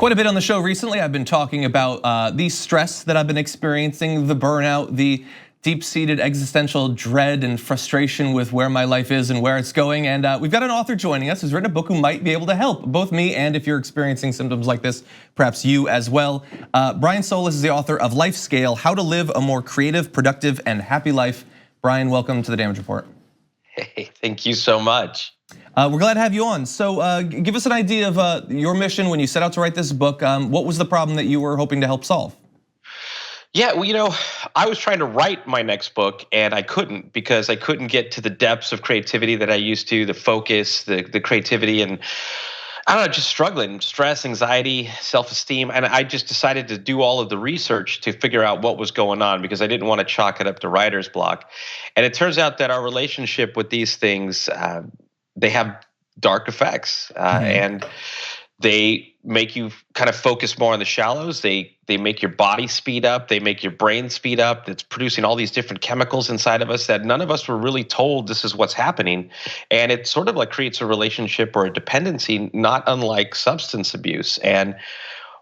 Quite a bit on the show recently. I've been talking about the stress that I've been experiencing, the burnout, the deep-seated existential dread and frustration with where my life is and where it's going. And we've got an author joining us who's written a book who might be able to help both me and if you're experiencing symptoms like this, perhaps you as well. Brian Solis is the author of Life Scale: How to Live a More Creative, Productive, and Happy Life. Brian, welcome to the Damage Report. Hey, thank you so much. We're glad to have you on. So give us an idea of your mission when you set out to write this book. What was the problem that you were hoping to help solve? Yeah, well, I was trying to write my next book and I couldn't because I couldn't get to the depths of creativity that I used to, the focus, the creativity, and I don't know, just struggling, stress, anxiety, self-esteem. And I just decided to do all of the research to figure out what was going on because I didn't want to chalk it up to writer's block. And it turns out that our relationship with these things, they have dark effects and they make you kind of focus more on the shallows. They make your body speed up. They make your brain speed up. It's producing all these different chemicals inside of us that none of us were really told this is what's happening. And it sort of like creates a relationship or a dependency, not unlike substance abuse. And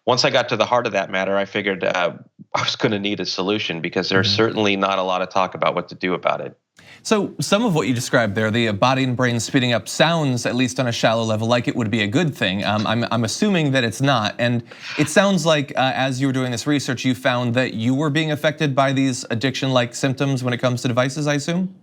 once I got to the heart of that matter, I figured I was going to need a solution because there's certainly not a lot of talk about what to do about it. So some of what you described there, the body and brain speeding up, sounds, at least on a shallow level, like it would be a good thing. I'm assuming that it's not. And it sounds like as you were doing this research, you found that you were being affected by these addiction-like symptoms when it comes to devices, I assume?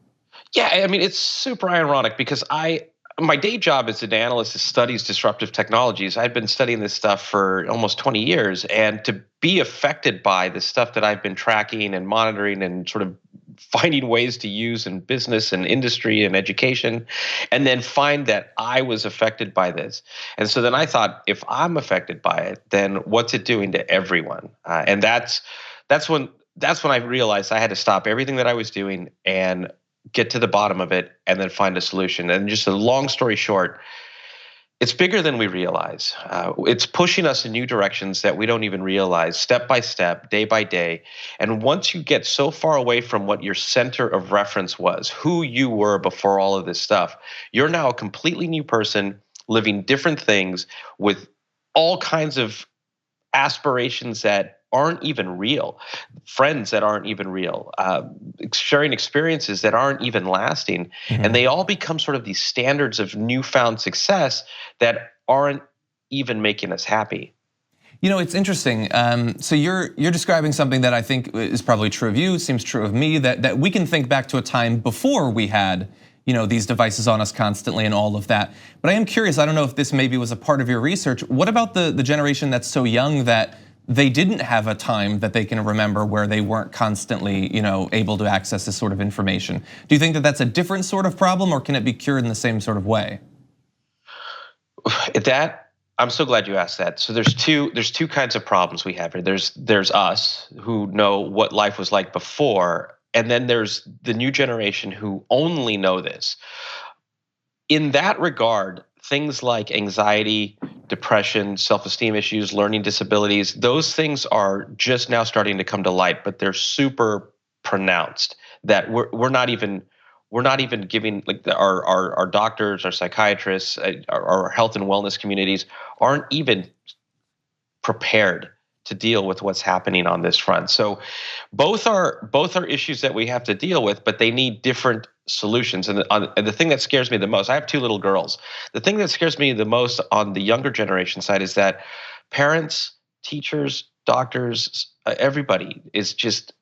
Yeah, I mean, it's super ironic because my day job as an analyst that studies disruptive technologies. I've been studying this stuff for almost 20 years. And to be affected by the stuff that I've been tracking and monitoring and sort of finding ways to use in business and industry and education, and then find that I was affected by this. And so then I thought, if I'm affected by it, then what's it doing to everyone? And that's when I realized I had to stop everything that I was doing and get to the bottom of it and then find a solution. And just a long story short, it's bigger than we realize. It's pushing us in new directions that we don't even realize, step by step, day by day. And once you get so far away from what your center of reference was, who you were before all of this stuff, you're now a completely new person living different things with all kinds of aspirations that aren't even real, friends that aren't even real, sharing experiences that aren't even lasting. And they all become sort of these standards of newfound success that aren't even making us happy. You know, it's interesting. So you're describing something that I think is probably true of you, seems true of me, that we can think back to a time before we had these devices on us constantly and all of that. But I am curious, I don't know if this maybe was a part of your research. What about the generation that's so young that they didn't have a time that they can remember where they weren't constantly, able to access this sort of information? Do you think that that's a different sort of problem, or can it be cured in the same sort of way? I'm so glad you asked that. So there's two kinds of problems we have here. There's us who know what life was like before, and then there's the new generation who only know this. In that regard, things like anxiety, depression, self-esteem issues, learning disabilities, those things are just now starting to come to light, but they're super pronounced that we're not even giving, like, our doctors, our psychiatrists, our health and wellness communities aren't even prepared to deal with what's happening on this front. So both are issues that we have to deal with, but they need different solutions. And the thing that scares me the most, I have two little girls. The thing that scares me the most on the younger generation side is that parents, teachers, doctors, everybody is just,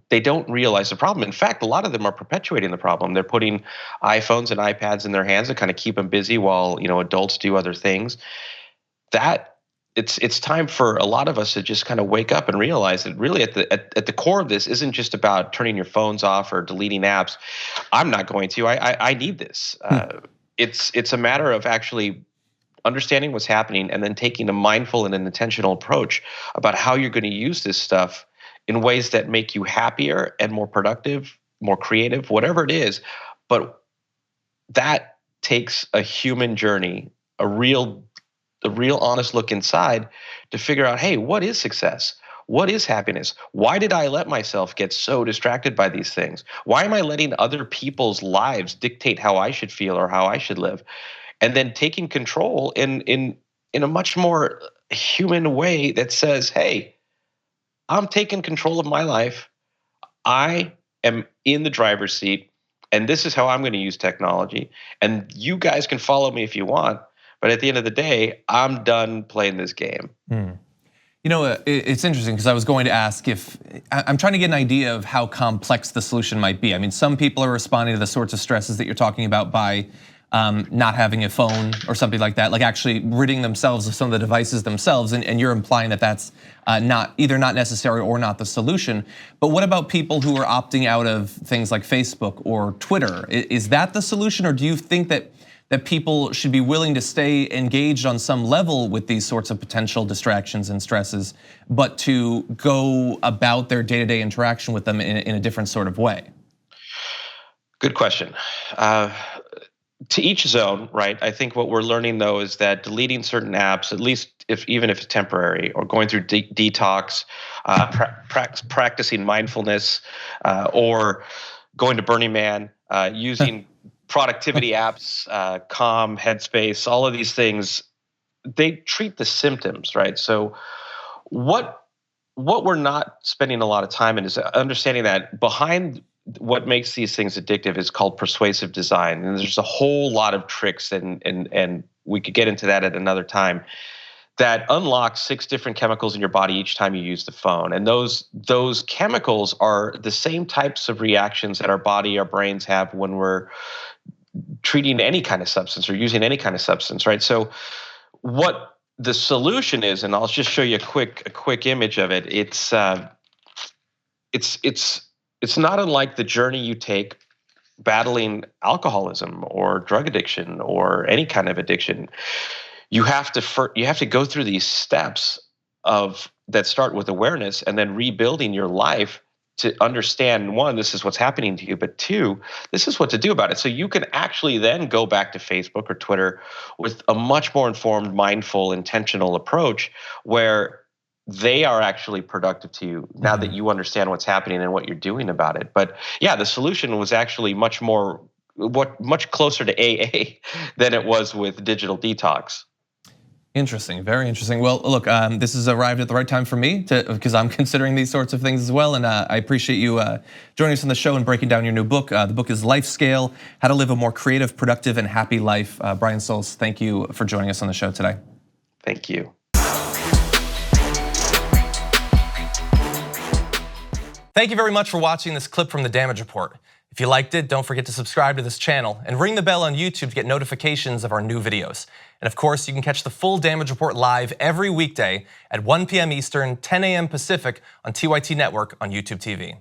they don't realize the problem. In fact, a lot of them are perpetuating the problem. They're putting iPhones and iPads in their hands to kind of keep them busy while adults do other things. It's time for a lot of us to just kind of wake up and realize that really at the core of this isn't just about turning your phones off or deleting apps. I'm not going to. I need this. It's a matter of actually understanding what's happening and then taking a mindful and an intentional approach about how you're going to use this stuff in ways that make you happier and more productive, more creative, whatever it is. But that takes a human journey, a real honest look inside to figure out, hey, what is success? What is happiness? Why did I let myself get so distracted by these things? Why am I letting other people's lives dictate how I should feel or how I should live? And then taking control in a much more human way that says, hey, I'm taking control of my life. I am in the driver's seat, and this is how I'm going to use technology. And you guys can follow me if you want, but at the end of the day, I'm done playing this game. You know, it's interesting because I was going to ask if I'm trying to get an idea of how complex the solution might be. I mean, some people are responding to the sorts of stresses that you're talking about by not having a phone or something like that, like actually ridding themselves of some of the devices themselves, and you're implying that that's not necessary or not the solution. But what about people who are opting out of things like Facebook or Twitter? Is that the solution, or do you think that people should be willing to stay engaged on some level with these sorts of potential distractions and stresses, but to go about their day-to-day interaction with them in a different sort of way? Good question. To each his own, right? I think what we're learning though is that deleting certain apps, at least even if it's temporary, or going through detox, practicing mindfulness, or going to Burning Man, using productivity apps, Calm, Headspace, all of these things, they treat the symptoms, right? So what we're not spending a lot of time in is understanding that behind what makes these things addictive is called persuasive design. And there's a whole lot of tricks, and we could get into that at another time, that unlock 6 different chemicals in your body each time you use the phone. And those chemicals are the same types of reactions that our body, our brains have when we're treating any kind of substance or using any kind of substance, right? So what the solution is, and I'll just show you a quick image of it. It's not unlike the journey you take battling alcoholism or drug addiction or any kind of addiction. You have to go through these steps that start with awareness, and then rebuilding your life to understand, one, this is what's happening to you, but two, this is what to do about it. So you can actually then go back to Facebook or Twitter with a much more informed, mindful, intentional approach where they are actually productive to you now that you understand what's happening and what you're doing about it. But yeah, the solution was actually much closer to AA than it was with digital detox. Interesting, very interesting. Well, look, this has arrived at the right time for me because I'm considering these sorts of things as well, and I appreciate you joining us on the show and breaking down your new book. The book is Life Scale: How to Live a More Creative, Productive, and Happy Life. Brian Souls, thank you for joining us on the show today. Thank you. Thank you very much for watching this clip from The Damage Report. If you liked it, don't forget to subscribe to this channel and ring the bell on YouTube to get notifications of our new videos. And of course, you can catch the full Damage Report live every weekday at 1 p.m. Eastern, 10 a.m. Pacific on TYT Network on YouTube TV.